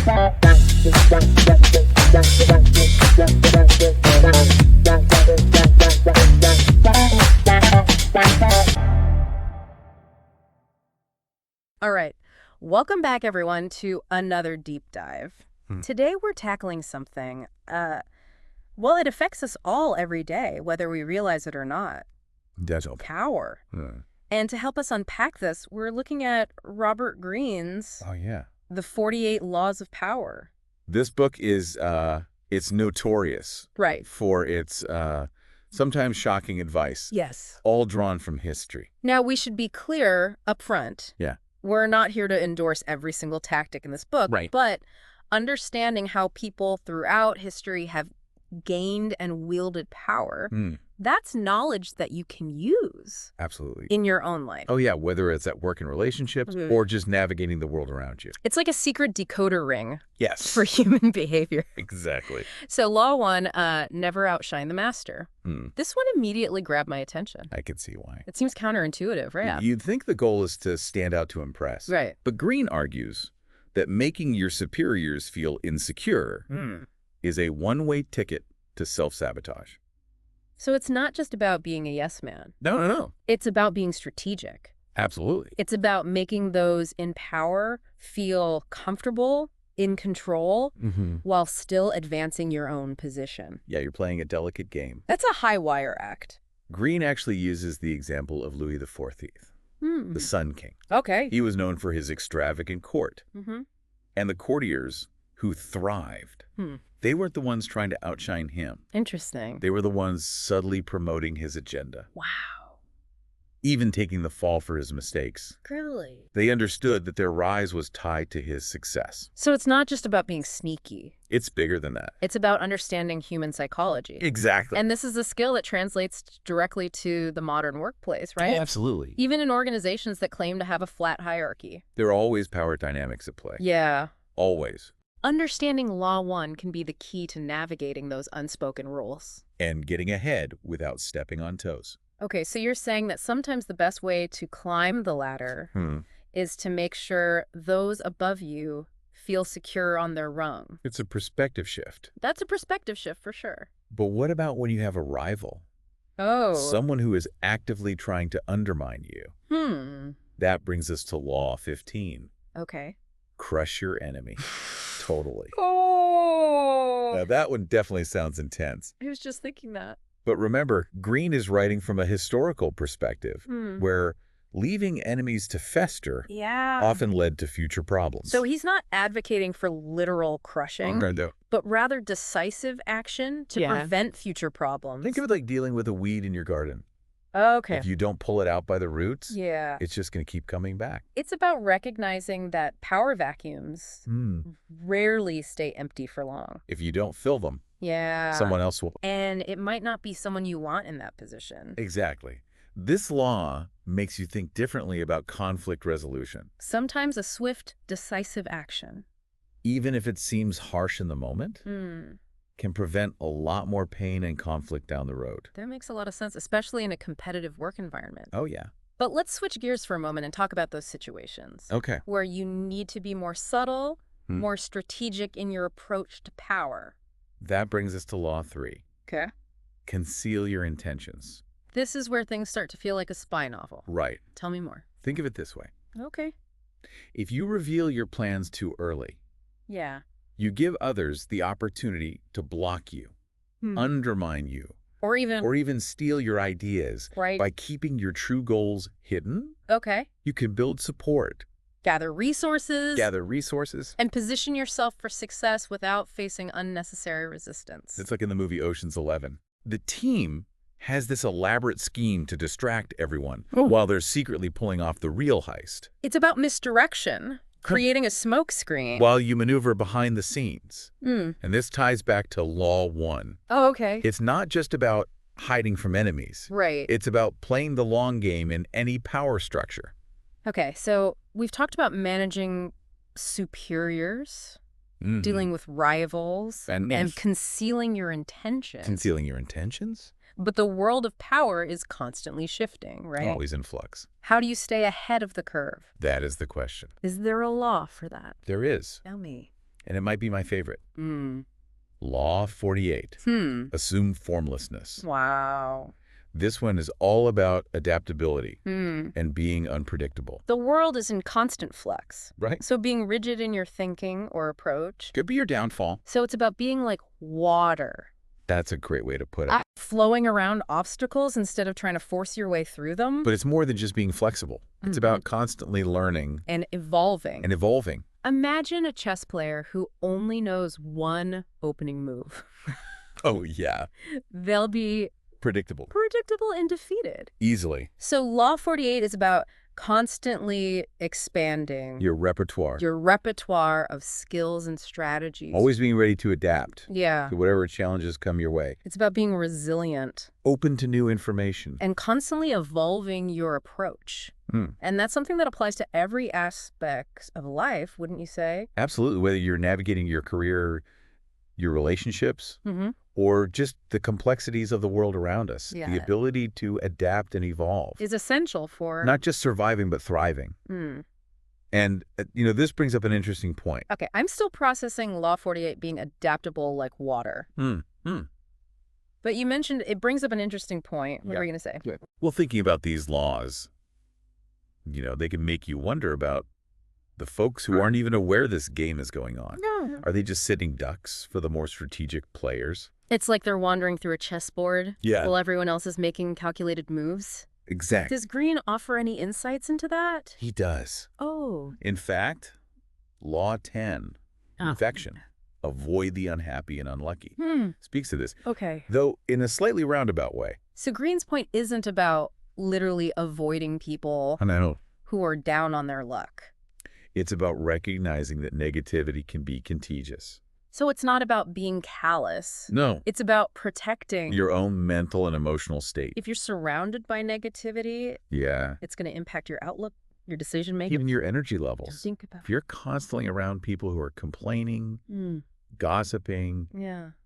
All right. Welcome back, everyone, to another deep dive. Today, we're tackling something, well, it affects us all every day, whether we realize it or not. Power. And to help us unpack this, we're looking at Robert Greene's The 48 Laws of Power. This book is, it's notorious for its sometimes shocking advice. Yes. All drawn from history. Now, we should be clear up front. Yeah. We're not here to endorse every single tactic in this book, but understanding how people throughout history have gained and wielded power, that's knowledge that you can use. Absolutely. In your own life. Oh, yeah, whether it's at work and relationships or just navigating the world around you. It's like a secret decoder ring. Yes. For human behavior. Exactly. So Law 1, never outshine the master. This one immediately grabbed my attention. I can see why. It seems counterintuitive, right? You'd think the goal is to stand out to impress. Right. But Greene argues that making your superiors feel insecure is a one-way ticket to self-sabotage. So it's not just about being a yes man. No. It's about being strategic. Absolutely. It's about making those in power feel comfortable, in control, while still advancing your own position. Yeah, you're playing a delicate game. That's a high wire act. Greene actually uses the example of Louis XIV, the Sun King. Okay. He was known for his extravagant court. And the courtiers who thrived, they weren't the ones trying to outshine him. Interesting. They were the ones subtly promoting his agenda. Wow. Even taking the fall for his mistakes. Really? They understood that their rise was tied to his success. So it's not just about being sneaky. It's bigger than that. It's about understanding human psychology. Exactly. And this is a skill that translates directly to the modern workplace, right? Yeah, absolutely. Even in organizations that claim to have a flat hierarchy. There are always power dynamics at play. Yeah. Always. Understanding Law 1 can be the key to navigating those unspoken rules. And getting ahead without stepping on toes. Okay, so you're saying that sometimes the best way to climb the ladder is to make sure those above you feel secure on their rung. It's a perspective shift. That's a perspective shift for sure. But what about when you have a rival? Oh. Someone who is actively trying to undermine you. That brings us to Law 15. Okay. Crush your enemy. Totally. Oh! Now that one definitely sounds intense. I was just thinking that. But remember, Greene is writing from a historical perspective where leaving enemies to fester often led to future problems. So he's not advocating for literal crushing, but rather decisive action to prevent future problems. Think of it like dealing with a weed in your garden. Okay. If you don't pull it out by the roots, yeah, it's just going to keep coming back. It's about recognizing that power vacuums rarely stay empty for long. If you don't fill them, someone else will. And it might not be someone you want in that position. Exactly. This law makes you think differently about conflict resolution. Sometimes a swift, decisive action, even if it seems harsh in the moment, can prevent a lot more pain and conflict down the road. That makes a lot of sense, especially in a competitive work environment. Oh, yeah. But let's switch gears for a moment and talk about those situations. Okay. Where you need to be more subtle, more strategic in your approach to power. That brings us to Law 3. Okay. Conceal your intentions. This is where things start to feel like a spy novel. Right. Tell me more. Think of it this way. Okay. If you reveal your plans too early, you give others the opportunity to block you, undermine you, or even steal your ideas. Right. By keeping your true goals hidden, okay, you can build support. Gather resources. And position yourself for success without facing unnecessary resistance. It's like in the movie Ocean's 11. The team has this elaborate scheme to distract everyone while they're secretly pulling off the real heist. It's about misdirection, creating a smokescreen. While you maneuver behind the scenes. And this ties back to Law 1. Oh, okay. It's not just about hiding from enemies. Right. It's about playing the long game in any power structure. Okay, so we've talked about managing superiors, dealing with rivals, and concealing your intentions. Concealing your intentions? But the world of power is constantly shifting, right? Always in flux. How do you stay ahead of the curve? That is the question. Is there a law for that? There is. Tell me. And it might be my favorite. Hmm. Law 48. Assume formlessness. Wow. This one is all about adaptability and being unpredictable. The world is in constant flux. Right. So being rigid in your thinking or approach. Could be your downfall. So it's about being like water. That's a great way to put it. Flowing around obstacles instead of trying to force your way through them. But it's more than just being flexible. It's about constantly learning. And evolving. Imagine a chess player who only knows one opening move. Oh, yeah. They'll be predictable and defeated. Easily. So Law 48 is about constantly expanding your repertoire of skills and strategies. Always being ready to adapt. Yeah. To whatever challenges come your way. It's about being resilient. Open to new information. And constantly evolving your approach. And that's something that applies to every aspect of life, wouldn't you say? Absolutely. Whether you're navigating your career, your relationships, or just the complexities of the world around us. Yeah. The ability to adapt and evolve is essential for not just surviving, but thriving. And, this brings up an interesting point. Okay, I'm still processing Law 48 being adaptable like water. But you mentioned it brings up an interesting point. What are you going to say? Well, thinking about these laws, they can make you wonder about the folks who aren't even aware this game is going on. No. Are they just sitting ducks for the more strategic players? It's like they're wandering through a chessboard while everyone else is making calculated moves. Exactly. Does Greene offer any insights into that? He does. Oh. In fact, Law 10, infection, avoid the unhappy and unlucky, speaks to this. Okay. Though in a slightly roundabout way. So Greene's point isn't about literally avoiding people who are down on their luck. It's about recognizing that negativity can be contagious. So it's not about being callous. No. It's about protecting your own mental and emotional state. If you're surrounded by negativity, it's going to impact your outlook, your decision-making. Even your energy levels. Think about if you're constantly around people who are complaining, gossiping,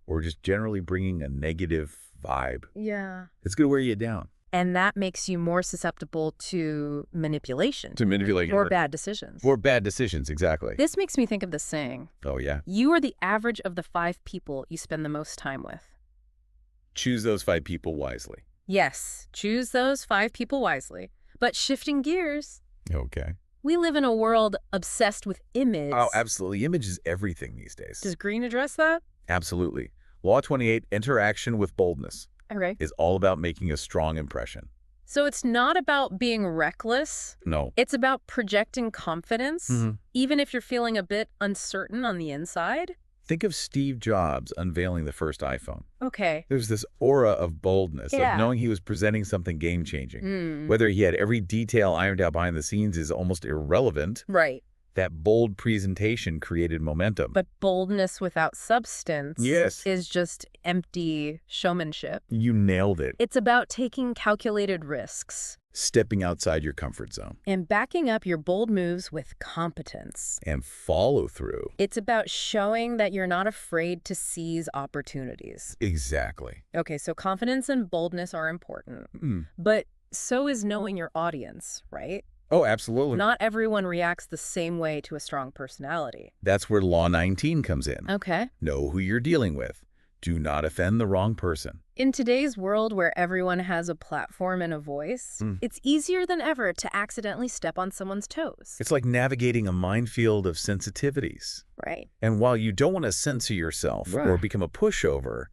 or just generally bringing a negative vibe, it's going to wear you down. And that makes you more susceptible to manipulation. Or bad decisions. Or bad decisions, exactly. This makes me think of the saying. Oh, yeah. You are the average of the 5 people you spend the most time with. Choose those 5 people wisely. Yes, choose those 5 people wisely. But shifting gears. Okay. We live in a world obsessed with image. Oh, absolutely. Image is everything these days. Does Greene address that? Absolutely. Law 28, interaction with boldness. Okay. Is all about making a strong impression. So it's not about being reckless. No. It's about projecting confidence, even if you're feeling a bit uncertain on the inside. Think of Steve Jobs unveiling the first iPhone. Okay. There's this aura of boldness, of knowing he was presenting something game-changing. Whether he had every detail ironed out behind the scenes is almost irrelevant. Right. That bold presentation created momentum. But boldness without substance is just empty showmanship. You nailed it. It's about taking calculated risks. Stepping outside your comfort zone. And backing up your bold moves with competence. And follow through. It's about showing that you're not afraid to seize opportunities. Exactly. Okay, so confidence and boldness are important. But so is knowing your audience, right? Oh, absolutely. Not everyone reacts the same way to a strong personality. That's where Law 19 comes in. Okay. Know who you're dealing with. Do not offend the wrong person. In today's world where everyone has a platform and a voice, it's easier than ever to accidentally step on someone's toes. It's like navigating a minefield of sensitivities. Right. And while you don't want to censor yourself or become a pushover,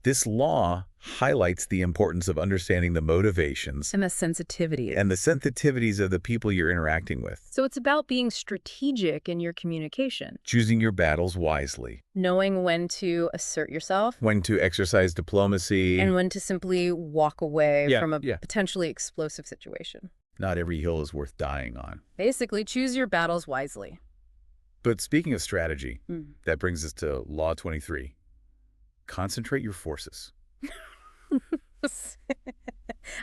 this law highlights the importance of understanding the motivations and the sensitivities of the people you're interacting with. So it's about being strategic in your communication. Choosing your battles wisely. Knowing when to assert yourself. When to exercise diplomacy. And when to simply walk away from a potentially explosive situation. Not every hill is worth dying on. Basically, choose your battles wisely. But speaking of strategy, that brings us to Law 23. Concentrate your forces.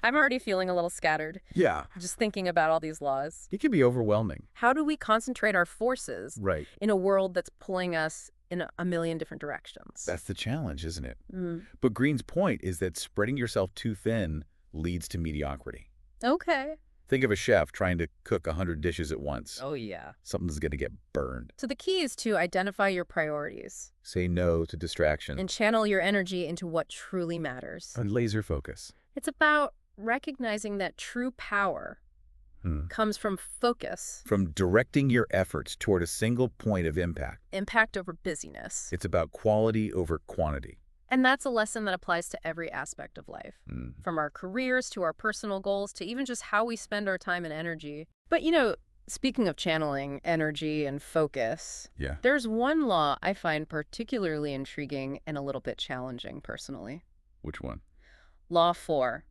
I'm already feeling a little scattered. Yeah. Just thinking about all these laws. It can be overwhelming. How do we concentrate our forces in a world that's pulling us in a million different directions? That's the challenge, isn't it? But Greene's point is that spreading yourself too thin leads to mediocrity. Okay. Think of a chef trying to cook 100 dishes at once. Oh, yeah. Something's going to get burned. So the key is to identify your priorities. Say no to distraction. And channel your energy into what truly matters. And laser focus. It's about recognizing that true power comes from focus. From directing your efforts toward a single point of impact. Impact over busyness. It's about quality over quantity. And that's a lesson that applies to every aspect of life, from our careers to our personal goals to even just how we spend our time and energy. But, speaking of channeling energy and focus, there's one law I find particularly intriguing and a little bit challenging personally. Which one? Law 4.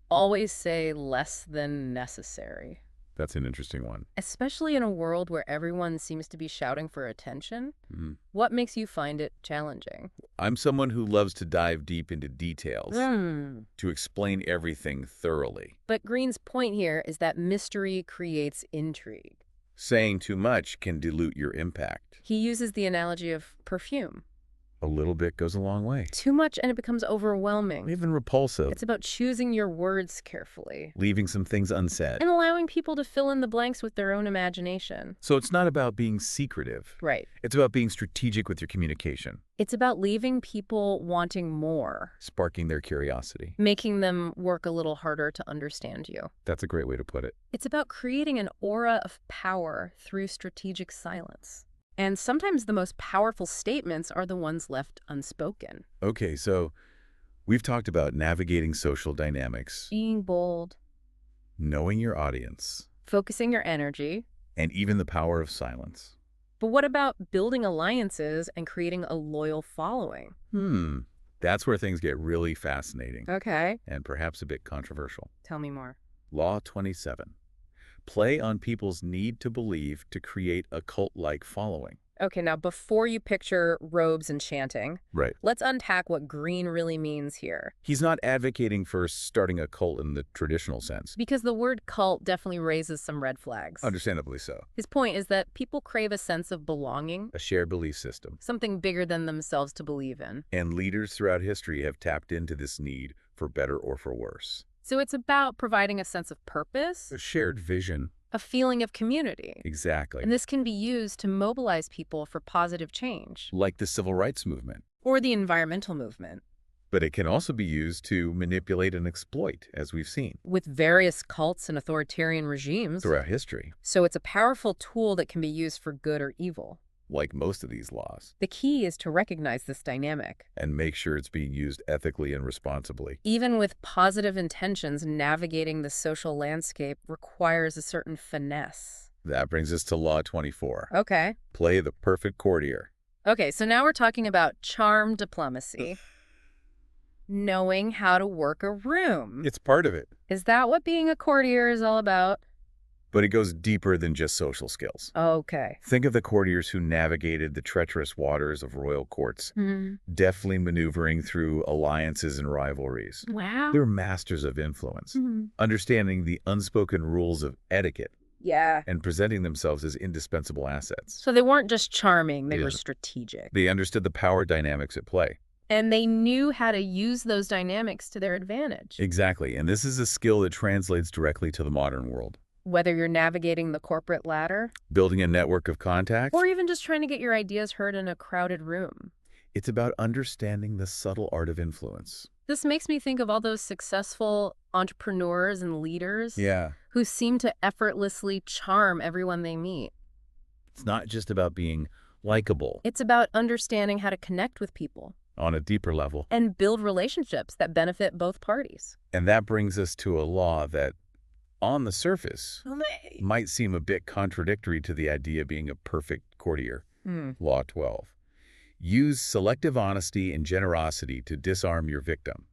Always say less than necessary. That's an interesting one. Especially in a world where everyone seems to be shouting for attention. What makes you find it challenging? I'm someone who loves to dive deep into details, to explain everything thoroughly. But Greene's point here is that mystery creates intrigue. Saying too much can dilute your impact. He uses the analogy of perfume. A little bit goes a long way. Too much and it becomes overwhelming. Even repulsive. It's about choosing your words carefully. Leaving some things unsaid. And allowing people to fill in the blanks with their own imagination. So it's not about being secretive. Right. It's about being strategic with your communication. It's about leaving people wanting more. Sparking their curiosity. Making them work a little harder to understand you. That's a great way to put it. It's about creating an aura of power through strategic silence. And sometimes the most powerful statements are the ones left unspoken. Okay, so we've talked about navigating social dynamics. Being bold. Knowing your audience. Focusing your energy. And even the power of silence. But what about building alliances and creating a loyal following? That's where things get really fascinating. Okay. And perhaps a bit controversial. Tell me more. Law 27. Play on people's need to believe to create a cult-like following. Okay, now before you picture robes and chanting, let's unpack what Greene really means here. He's not advocating for starting a cult in the traditional sense. Because the word cult definitely raises some red flags. Understandably so. His point is that people crave a sense of belonging. A shared belief system. Something bigger than themselves to believe in. And leaders throughout history have tapped into this need, for better or for worse. So it's about providing a sense of purpose. A shared vision. A feeling of community. Exactly. And this can be used to mobilize people for positive change. Like the civil rights movement. Or the environmental movement. But it can also be used to manipulate and exploit, as we've seen. With various cults and authoritarian regimes. Throughout history. So it's a powerful tool that can be used for good or evil. Like most of these laws. The key is to recognize this dynamic. And make sure it's being used ethically and responsibly. Even with positive intentions, navigating the social landscape requires a certain finesse. That brings us to Law 24. Okay. Play the perfect courtier. Okay, so now we're talking about charm diplomacy. Knowing how to work a room. It's part of it. Is that what being a courtier is all about? But it goes deeper than just social skills. Okay. Think of the courtiers who navigated the treacherous waters of royal courts, deftly maneuvering through alliances and rivalries. Wow. They're masters of influence, understanding the unspoken rules of etiquette. Yeah. And presenting themselves as indispensable assets. So they weren't just charming, they were strategic. They understood the power dynamics at play. And they knew how to use those dynamics to their advantage. Exactly. And this is a skill that translates directly to the modern world. Whether you're navigating the corporate ladder, building a network of contacts, or even just trying to get your ideas heard in a crowded room. It's about understanding the subtle art of influence. This makes me think of all those successful entrepreneurs and leaders who seem to effortlessly charm everyone they meet. It's not just about being likable. It's about understanding how to connect with people. On a deeper level. And build relationships that benefit both parties. And that brings us to a law that, on the surface, might seem a bit contradictory to the idea of being a perfect courtier. Law 12. Use selective honesty and generosity to disarm your victim.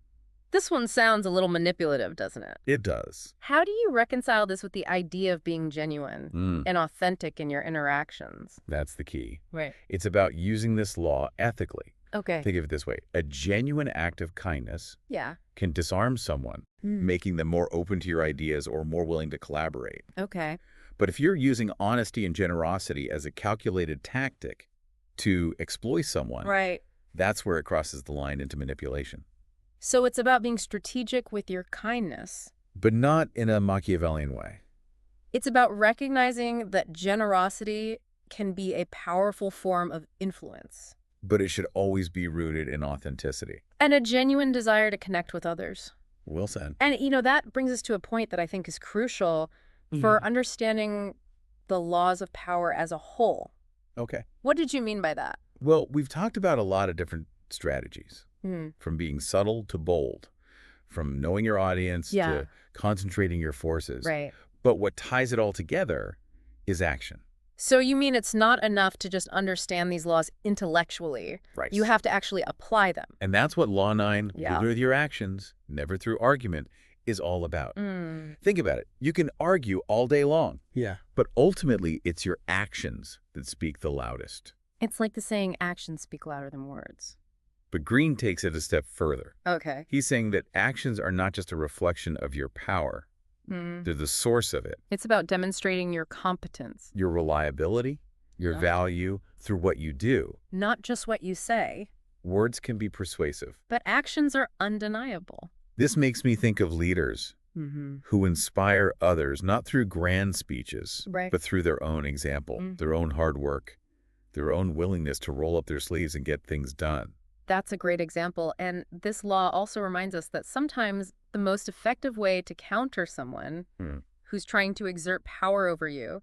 This one sounds a little manipulative, doesn't it? It does. How do you reconcile this with the idea of being genuine and authentic in your interactions? That's the key. Right. It's about using this law ethically. Okay. Think of it this way. A genuine act of kindness can disarm someone, making them more open to your ideas or more willing to collaborate. Okay. But if you're using honesty and generosity as a calculated tactic to exploit someone, that's where it crosses the line into manipulation. So it's about being strategic with your kindness, But not in a Machiavellian way. It's about recognizing that generosity can be a powerful form of influence. But it should always be rooted in authenticity. And a genuine desire to connect with others. Well said. And, that brings us to a point that I think is crucial for understanding the laws of power as a whole. Okay. What did you mean by that? Well, we've talked about a lot of different strategies, from being subtle to bold, from knowing your audience to concentrating your forces. Right. But what ties it all together is action. So you mean it's not enough to just understand these laws intellectually. Right. You have to actually apply them. And that's what Law 9, Yeah. Lead with your actions, never through argument, is all about. Think about it. You can argue all day long. Yeah. But ultimately, it's your actions that speak the loudest. It's like the saying, actions speak louder than words. But Greene takes it a step further. Okay. He's saying that actions are not just a reflection of your power. They're the source of it. It's about demonstrating your competence. Your reliability, your value through what you do. Not just what you say. Words can be persuasive. But actions are undeniable. This makes me think of leaders who inspire others, not through grand speeches, Right. but through their own example, their own hard work, their own willingness to roll up their sleeves and get things done. That's a great example. And this law also reminds us that sometimes the most effective way to counter someone who's trying to exert power over you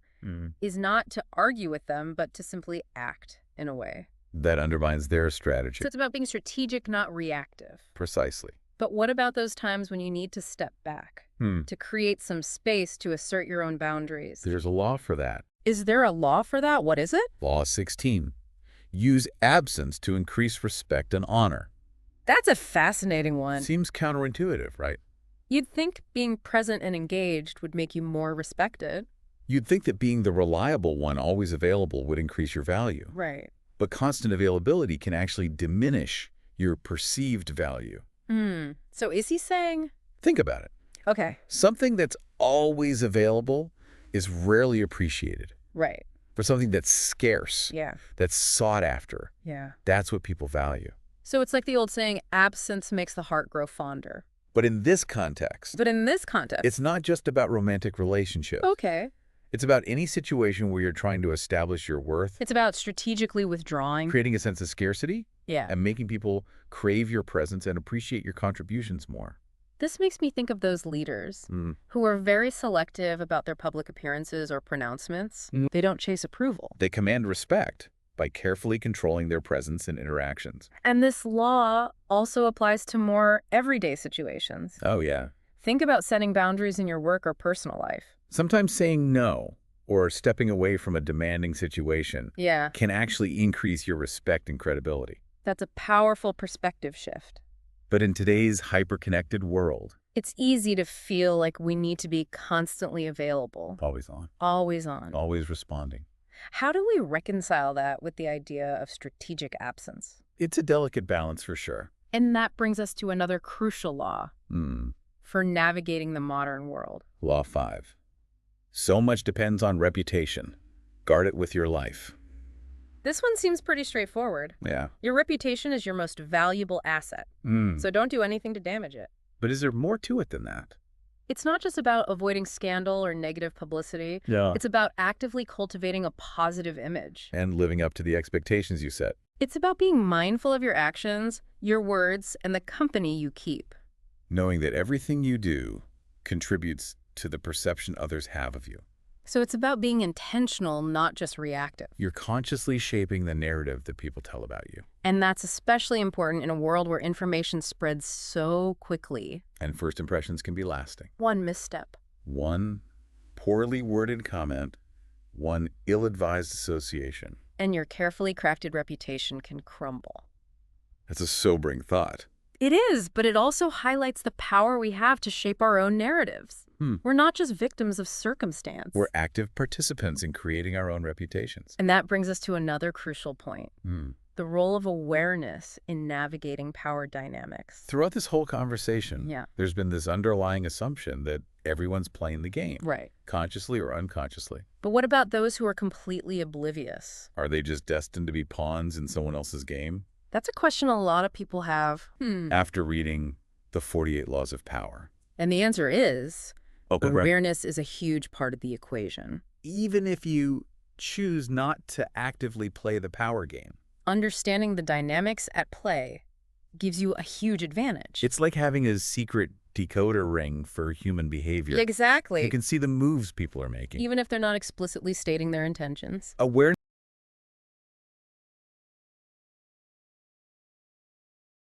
is not to argue with them, but to simply act in a way. That undermines their strategy. So it's about being strategic, not reactive. Precisely. But what about those times when you need to step back, to create some space to assert your own boundaries? There's a law for that. Is there a law for that? What is it? Law 16. Use absence to increase respect and honor. That's a fascinating one. Seems counterintuitive, right? You'd think being present and engaged would make you more respected. You'd think that being the reliable one, always available, would increase your value. Right. But constant availability can actually diminish your perceived value. So is he saying? Think about it. Okay. Something that's always available is rarely appreciated. Right. For something that's scarce, Yeah. that's sought after, Yeah. that's what people value. So it's like the old saying, absence makes the heart grow fonder. But in this context, it's not just about romantic relationships. Okay. It's about any situation where you're trying to establish your worth, It's about strategically withdrawing. creating a sense of scarcity, Yeah. and making people crave your presence and appreciate your contributions more. This makes me think of those leaders who are very selective about their public appearances or pronouncements. They don't chase approval. They command respect by carefully controlling their presence and interactions. And this law also applies to more everyday situations. Oh, yeah. Think about setting boundaries in your work or personal life. Sometimes saying no or stepping away from a demanding situation Yeah. can actually increase your respect and credibility. That's a powerful perspective shift. But in today's hyper-connected world, It's easy to feel like we need to be constantly available, always on, always on. always responding. How do we reconcile that with the idea of strategic absence? It's a delicate balance for sure. And that brings us to another crucial law Hmm. for navigating the modern world. Law 5. So much depends on reputation. Guard it with your life. This one seems pretty straightforward. Yeah. Your reputation is your most valuable asset, so don't do anything to damage it. But is there more to it than that? It's not just about avoiding scandal or negative publicity. Yeah. It's about actively cultivating a positive image. And living up to the expectations you set. It's about being mindful of your actions, your words, and the company you keep. Knowing that everything you do contributes to the perception others have of you. So it's about being intentional, not just reactive. You're consciously shaping the narrative that people tell about you. And that's especially important in a world where information spreads so quickly. And first impressions can be lasting. One misstep. One poorly worded comment, one ill-advised association. And your carefully crafted reputation can crumble. That's a sobering thought. It is, but it also highlights the power we have to shape our own narratives. We're not just victims of circumstance. We're active participants in creating our own reputations. And that brings us to another crucial point. The role of awareness in navigating power dynamics. Throughout this whole conversation, Yeah. there's been this underlying assumption that everyone's playing the game, Right. consciously or unconsciously. But what about those who are completely oblivious? Are they just destined to be pawns in someone else's game? That's a question a lot of people have. After reading The 48 Laws of Power. And the answer is Okay. awareness is a huge part of the equation. Even if you choose not to actively play the power game. Understanding the dynamics at play gives you a huge advantage. It's like having a secret decoder ring for human behavior. Exactly. You can see the moves people are making. Even if they're not explicitly stating their intentions. Awareness